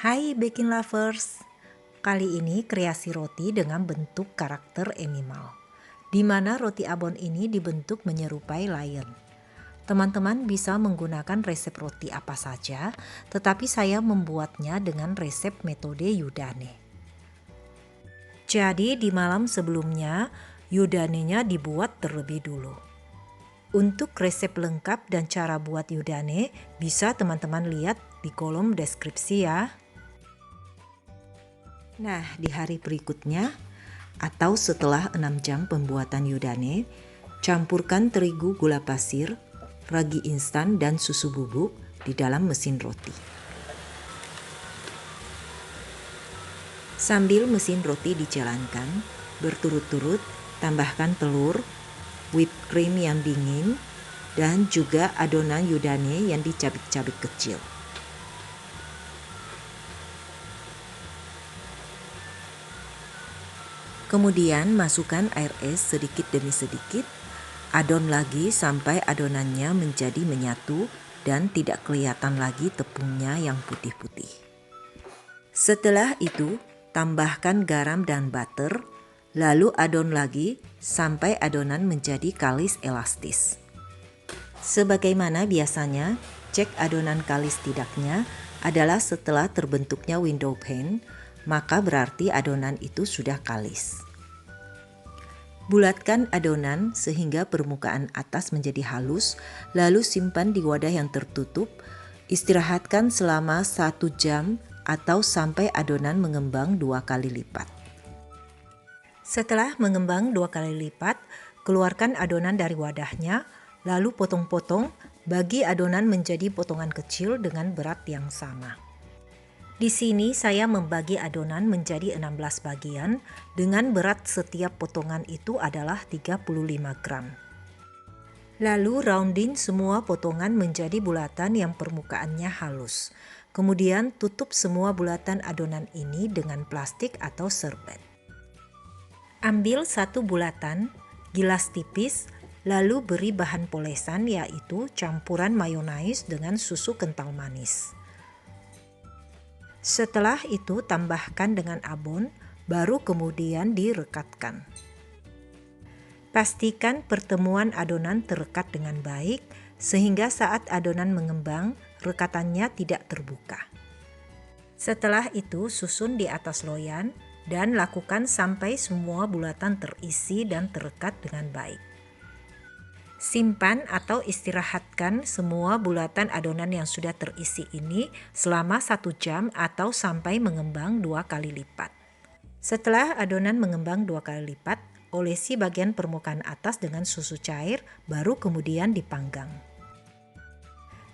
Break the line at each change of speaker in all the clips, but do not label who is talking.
Hai baking lovers, kali ini kreasi roti dengan bentuk karakter animal, di mana roti abon ini dibentuk menyerupai lion. Teman-teman bisa menggunakan resep roti apa saja, tetapi saya membuatnya dengan resep metode Yudane. Jadi di malam sebelumnya, Yudanenya dibuat terlebih dulu. Untuk resep lengkap dan cara buat Yudane, bisa teman-teman lihat di kolom deskripsi ya. Nah, di hari berikutnya atau setelah 6 jam pembuatan Yudane, campurkan terigu gula pasir, ragi instan dan susu bubuk di dalam mesin roti. Sambil mesin roti dijalankan, berturut-turut tambahkan telur, whipped cream yang dingin, dan juga adonan Yudane yang dicabik-cabik kecil. Kemudian masukkan air es sedikit demi sedikit, adon lagi sampai adonannya menjadi menyatu dan tidak kelihatan lagi tepungnya yang putih-putih. Setelah itu, tambahkan garam dan butter, lalu adon lagi sampai adonan menjadi kalis elastis. Sebagaimana biasanya, cek adonan kalis tidaknya adalah setelah terbentuknya window pane, maka berarti adonan itu sudah kalis. Bulatkan adonan sehingga permukaan atas menjadi halus, lalu simpan di wadah yang tertutup. Istirahatkan selama 1 jam atau sampai adonan mengembang 2 kali lipat. Setelah mengembang 2 kali lipat, keluarkan adonan dari wadahnya, lalu potong-potong, bagi adonan menjadi potongan kecil dengan berat yang sama. Di sini saya membagi adonan menjadi 16 bagian dengan berat setiap potongan itu adalah 35 gram. Lalu rounding semua potongan menjadi bulatan yang permukaannya halus. Kemudian tutup semua bulatan adonan ini dengan plastik atau serbet. Ambil satu bulatan, gilas tipis, lalu beri bahan polesan yaitu campuran mayonaise dengan susu kental manis. Setelah itu tambahkan dengan abon, baru kemudian direkatkan. Pastikan pertemuan adonan terekat dengan baik, sehingga saat adonan mengembang, rekatannya tidak terbuka. Setelah itu susun di atas loyang dan lakukan sampai semua bulatan terisi dan terekat dengan baik. Simpan atau istirahatkan semua bulatan adonan yang sudah terisi ini selama 1 jam atau sampai mengembang 2 kali lipat. Setelah adonan mengembang 2 kali lipat, olesi bagian permukaan atas dengan susu cair, baru kemudian dipanggang.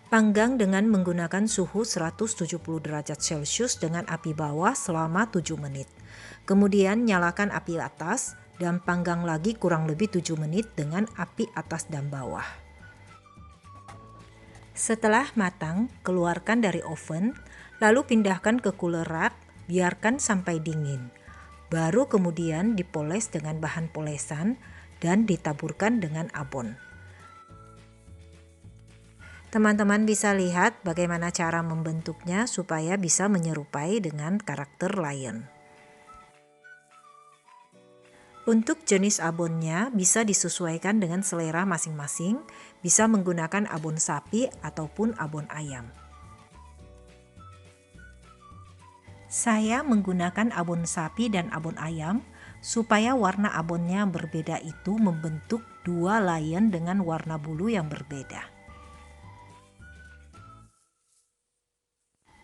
Panggang dengan menggunakan suhu 170 derajat Celcius dengan api bawah selama 7 menit. Kemudian nyalakan api atas dan panggang lagi kurang lebih 7 menit dengan api atas dan bawah. Setelah matang, keluarkan dari oven, lalu pindahkan ke cooler rack, biarkan sampai dingin. Baru kemudian dipoles dengan bahan polesan dan ditaburkan dengan abon. Teman-teman bisa lihat bagaimana cara membentuknya supaya bisa menyerupai dengan karakter lion. Untuk jenis abonnya bisa disesuaikan dengan selera masing-masing, bisa menggunakan abon sapi ataupun abon ayam. Saya menggunakan abon sapi dan abon ayam supaya warna abonnya yang berbeda itu membentuk 2 lion dengan warna bulu yang berbeda.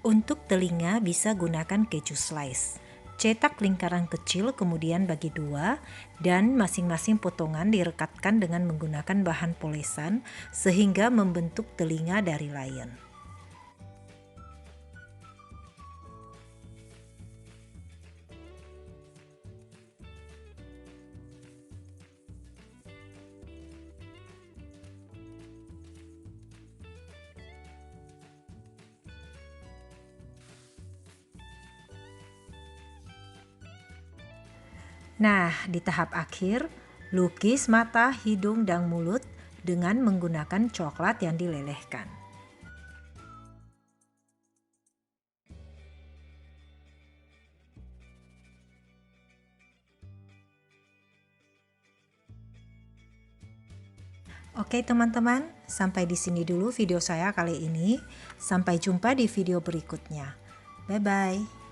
Untuk telinga bisa gunakan keju slice. Cetak lingkaran kecil kemudian bagi 2 dan masing-masing potongan direkatkan dengan menggunakan bahan polesan sehingga membentuk telinga dari lion. Nah, di tahap akhir, lukis mata, hidung, dan mulut dengan menggunakan coklat yang dilelehkan. Oke teman-teman, sampai di sini dulu video saya kali ini. Sampai jumpa di video berikutnya. Bye-bye.